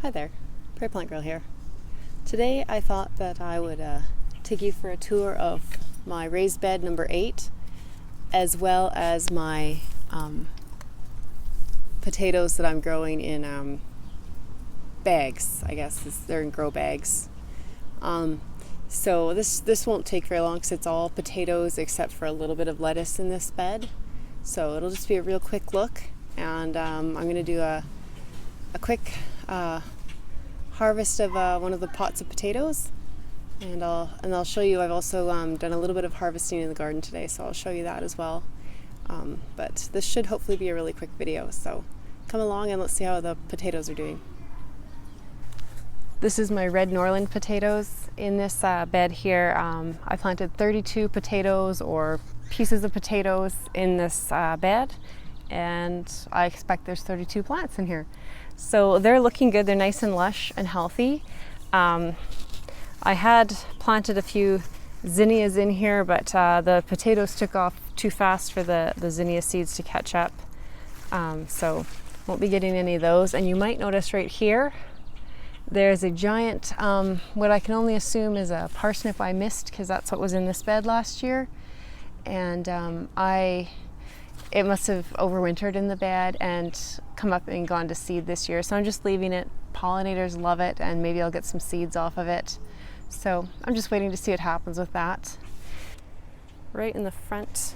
Hi there, Prairie Plant Girl here. Today I thought that I would take you for a tour of my raised bed number 8, as well as my potatoes that I'm growing in bags. I guess they're in grow bags. So this won't take very long because it's all potatoes except for a little bit of lettuce in this bed. So it'll just be a real quick look, and I'm going to do a quick harvest of one of the pots of potatoes, and I'll show you. I've also done a little bit of harvesting in the garden today, so I'll show you that as well. But this should hopefully be a really quick video, so come along and let's see how the potatoes are doing. This is my red Norland potatoes. In this bed here, I planted 32 potatoes or pieces of potatoes in this bed, and I expect there's 32 plants in here. So they're looking good. They're nice and lush and healthy. I had planted a few zinnias in here, but the potatoes took off too fast for the zinnia seeds to catch up. So won't be getting any of those. And you might notice right here, there's a giant, what I can only assume is a parsnip I missed, because that's what was in this bed last year. And it must have overwintered in the bed and come up and gone to seed this year. So I'm just leaving it. Pollinators love it, and maybe I'll get some seeds off of it. So I'm just waiting to see what happens with that. Right in the front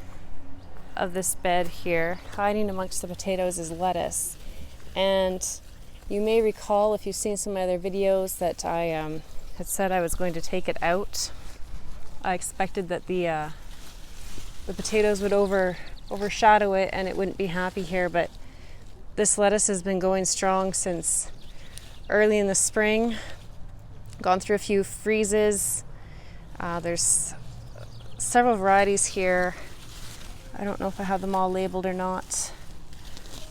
of this bed here, hiding amongst the potatoes, is lettuce. And you may recall, if you've seen some of my other videos, that I had said I was going to take it out. I expected that the potatoes would overshadow it and it wouldn't be happy here, but this lettuce has been going strong since early in the spring. Gone through a few freezes. There's several varieties here. I don't know if I have them all labeled or not.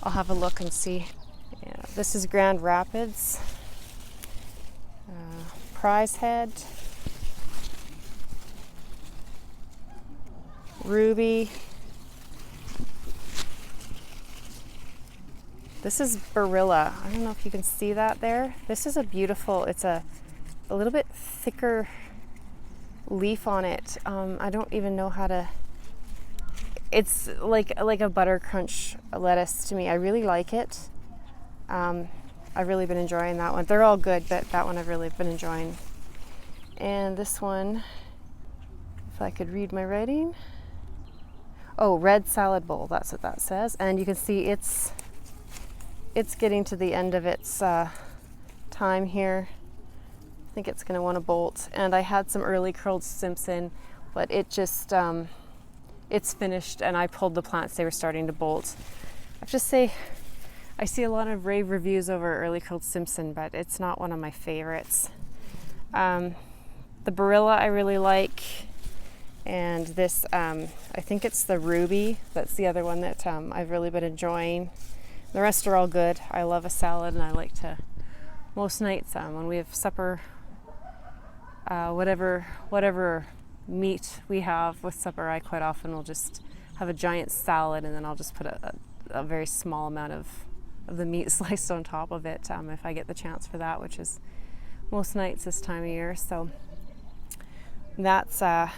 I'll have a look and see. Yeah, this is Grand Rapids, Prize Head, Ruby. This is Barilla. I don't know if you can see that there. This is a beautiful, it's a little bit thicker leaf on it. I don't even know how to, it's like a butter crunch lettuce to me. I really like it. I've really been enjoying that one. They're all good, but that one I've really been enjoying. And this one, if I could read my writing. Oh, red salad bowl, that's what that says. And you can see it's getting to the end of its time here. I think it's going to want to bolt. And I had some early curled Simpson, but it just, it's finished, and I pulled the plants. They were starting to bolt. I have to say, I see a lot of rave reviews over early curled Simpson, but it's not one of my favorites. The Barilla I really like. And this, I think it's the Ruby. That's the other one that I've really been enjoying. The rest are all good. I love a salad, and I like to, most nights when we have supper, whatever meat we have with supper, I quite often will just have a giant salad, and then I'll just put a very small amount of the meat sliced on top of it if I get the chance for that, which is most nights this time of year. So that's the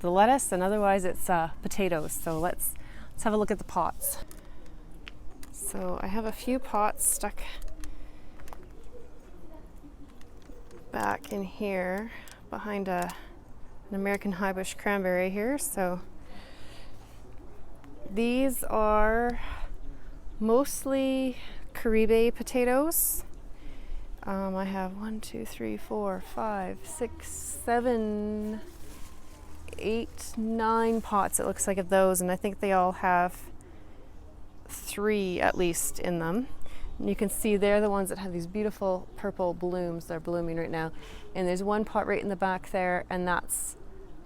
lettuce, and otherwise it's potatoes. So let's have a look at the pots. So I have a few pots stuck back in here behind an American high bush cranberry here. So these are mostly Caribe potatoes. I have 1, 2, 3, 4, 5, 6, 7, 8, 9 pots, it looks like, of those, and I think they all have 3 at least in them. And you can see they're the ones that have these beautiful purple blooms. They're blooming right now. And there's one pot right in the back there, and that's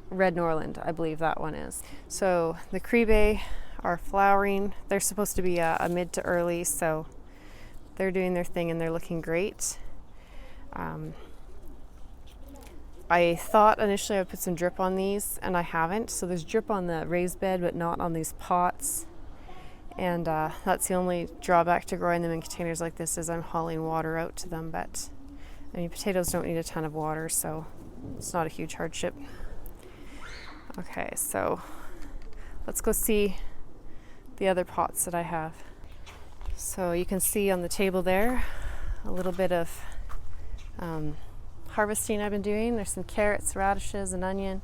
red Norland, I believe that one is. So the Caribe are flowering. They're supposed to be a mid to early, so they're doing their thing and they're looking great. I thought initially I would put some drip on these, and I haven't. So there's drip on the raised bed, but not on these pots. And that's the only drawback to growing them in containers like this is I'm hauling water out to them, but I mean, potatoes don't need a ton of water, so it's not a huge hardship. Okay, so let's go see the other pots that I have. So you can see on the table there a little bit of harvesting I've been doing. There's some carrots, radishes, and onion.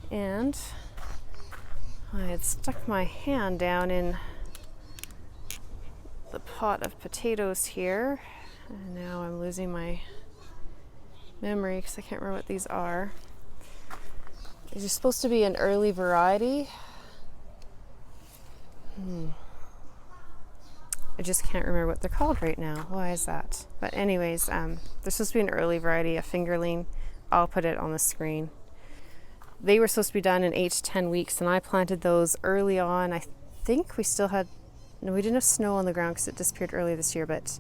And I had stuck my hand down in the pot of potatoes here. And now I'm losing my memory because I can't remember what these are. These are supposed to be an early variety. I just can't remember what they're called right now. Why is that? But anyways, they're supposed to be an early variety, a fingerling. I'll put it on the screen. They were supposed to be done in 8 to 10 weeks, and I planted those early on. I think we still had, no, we didn't have snow on the ground because it disappeared early this year, but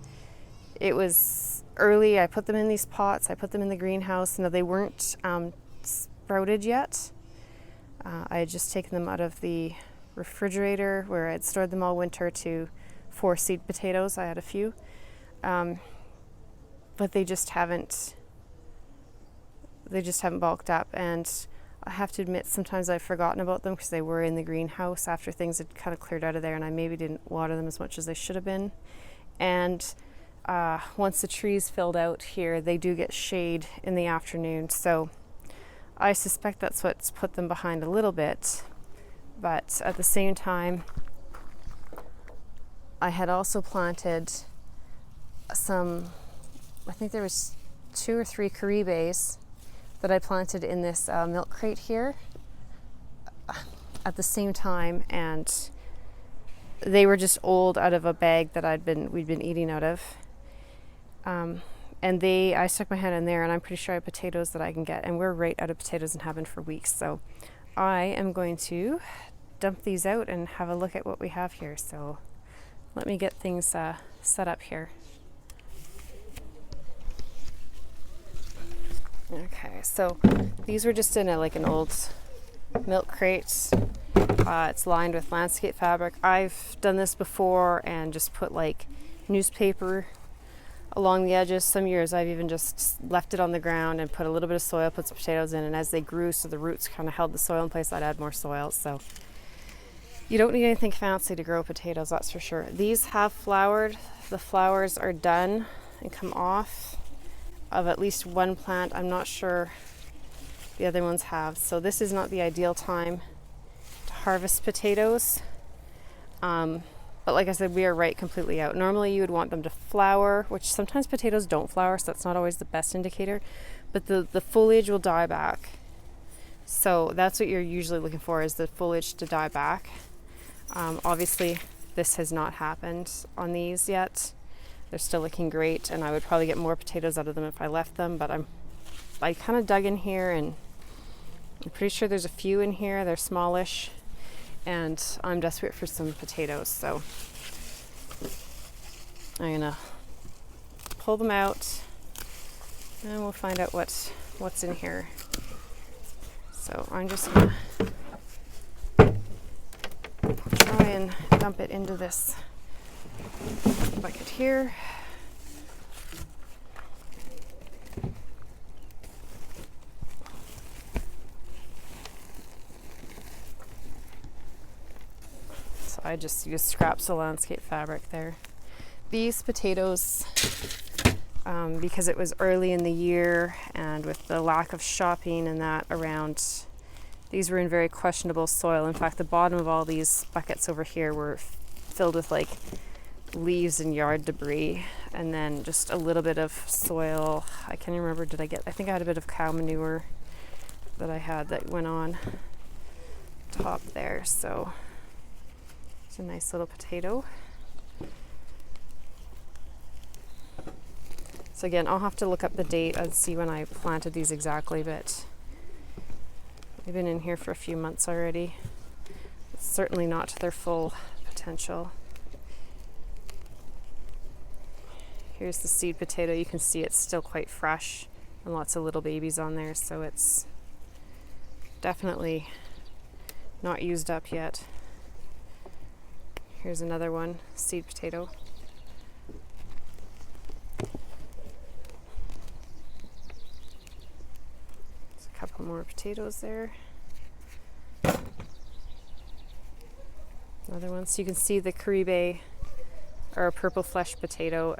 it was early. I put them in these pots. I put them in the greenhouse. Now they weren't sprouted yet. I had just taken them out of the refrigerator where I had stored them all winter to 4 seed potatoes. I had a few, but they just haven't bulked up. And I have to admit, sometimes I've forgotten about them because they were in the greenhouse after things had kind of cleared out of there, and I maybe didn't water them as much as they should have been. And once the trees filled out here, they do get shade in the afternoon, so I suspect that's what's put them behind a little bit. But at the same time, I had also planted some, I think there was 2 or 3 caribes that I planted in this milk crate here at the same time, and they were just old out of a bag that we'd been eating out of. And I stuck my hand in there, and I'm pretty sure I have potatoes that I can get, and we're right out of potatoes and have been for weeks. So I am going to dump these out and have a look at what we have here. So let me get things set up here. Okay, so these were just in an old milk crate. It's lined with landscape fabric. I've done this before and just put newspaper along the edges. Some years I've even just left it on the ground and put a little bit of soil, put some potatoes in, and as they grew, so the roots kind of held the soil in place, I'd add more soil. So you don't need anything fancy to grow potatoes, that's for sure. These have flowered. The flowers are done and come off of at least one plant. I'm not sure the other ones have. So this is not the ideal time to harvest potatoes. But like I said, we are right completely out. Normally you would want them to flower, which sometimes potatoes don't flower, so that's not always the best indicator, but the foliage will die back. So that's what you're usually looking for, is the foliage to die back. Obviously this has not happened on these yet. They're still looking great, and I would probably get more potatoes out of them if I left them, but I kind of dug in here, and I'm pretty sure there's a few in here. They're smallish, and I'm desperate for some potatoes, so I'm gonna pull them out and we'll find out what's in here. So I'm just gonna try and dump it into this bucket here. I just used scraps of landscape fabric there. These potatoes, because it was early in the year and with the lack of shopping and that around, these were in very questionable soil. In fact, the bottom of all these buckets over here were filled with leaves and yard debris, and then just a little bit of soil. I can't remember, I think I had a bit of cow manure that I had that went on top there. So it's a nice little potato. So again, I'll have to look up the date and see when I planted these exactly, but they've been in here for a few months already. It's certainly not to their full potential. Here's the seed potato. You can see it's still quite fresh and lots of little babies on there, so it's definitely not used up yet. Here's another one, seed potato. There's a couple more potatoes there. Another one. So you can see the Caribe are a purple flesh potato,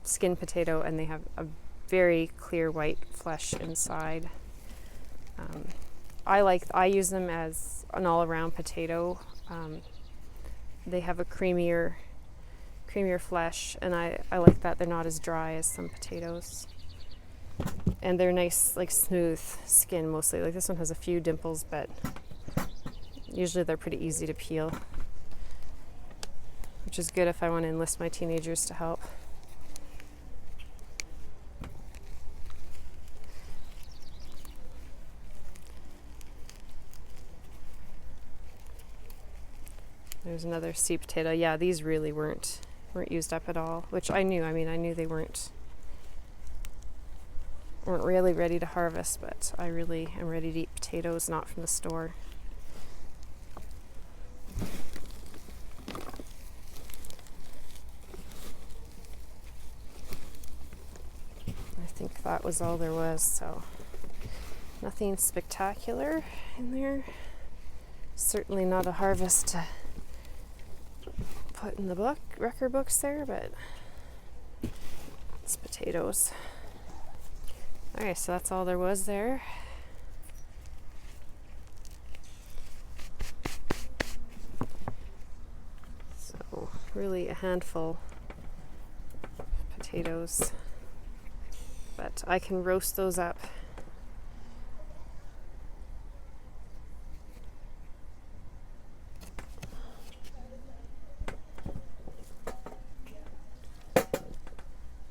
skin potato, and they have a very clear white flesh inside. I use them as an all-around potato. They have a creamier flesh, and I like that they're not as dry as some potatoes. And they're nice, like smooth skin mostly. Like this one has a few dimples, but usually they're pretty easy to peel, which is good if I want to enlist my teenagers to help. There's another seed potato. Yeah, these really weren't used up at all, which I knew. I mean, I knew they weren't really ready to harvest, but I really am ready to eat potatoes, not from the store. I think that was all there was, so nothing spectacular in there. Certainly not a harvest to put in the record books there, but it's potatoes. Alright, so that's all there was there. So really a handful of potatoes, but I can roast those up.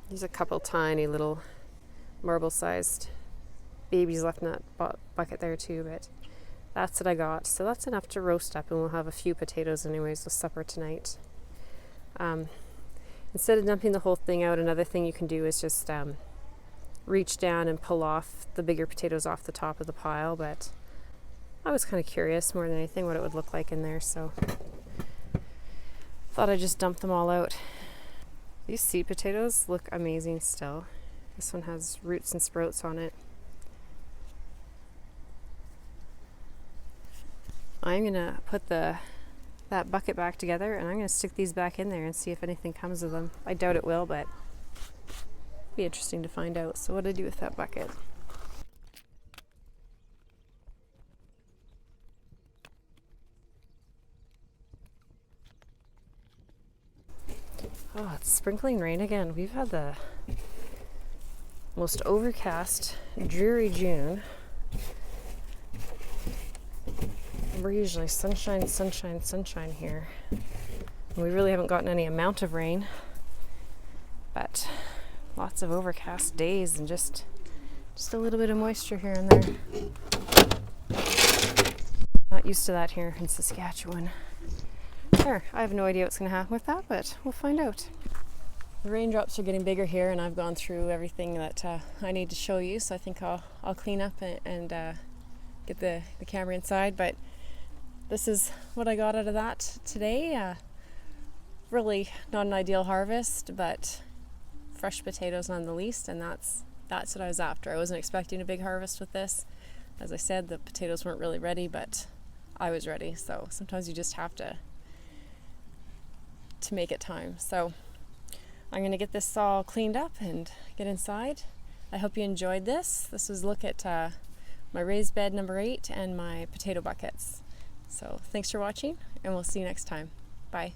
There's a couple tiny little marble-sized babies left in that bucket there too, but that's what I got. So that's enough to roast up, and we'll have a few potatoes anyways with supper tonight. Instead of dumping the whole thing out, another thing you can do is just reach down and pull off the bigger potatoes off the top of the pile, but I was kind of curious more than anything what it would look like in there, so thought I'd just dump them all out. These seed potatoes look amazing still. This one has roots and sprouts on it. I'm gonna put that bucket back together, and I'm gonna stick these back in there and see if anything comes of them. I doubt it will, but it'll be interesting to find out. So what do I do with that bucket? Oh, it's sprinkling rain again. We've had the most overcast, dreary June. We're usually sunshine, sunshine, sunshine here. And we really haven't gotten any amount of rain, but lots of overcast days and just a little bit of moisture here and there. Not used to that here in Saskatchewan. There, I have no idea what's going to happen with that, but we'll find out. The raindrops are getting bigger here, and I've gone through everything that I need to show you, so I think I'll clean up and get the camera inside, but this is what I got out of that today. Really not an ideal harvest, but fresh potatoes none the least, and that's what I was after. I wasn't expecting a big harvest with this. As I said, the potatoes weren't really ready, but I was ready, so sometimes you just have to make it time. So I'm going to get this all cleaned up and get inside. I hope you enjoyed this. This was a look at my raised bed number 8 and my potato buckets. So thanks for watching, and we'll see you next time. Bye.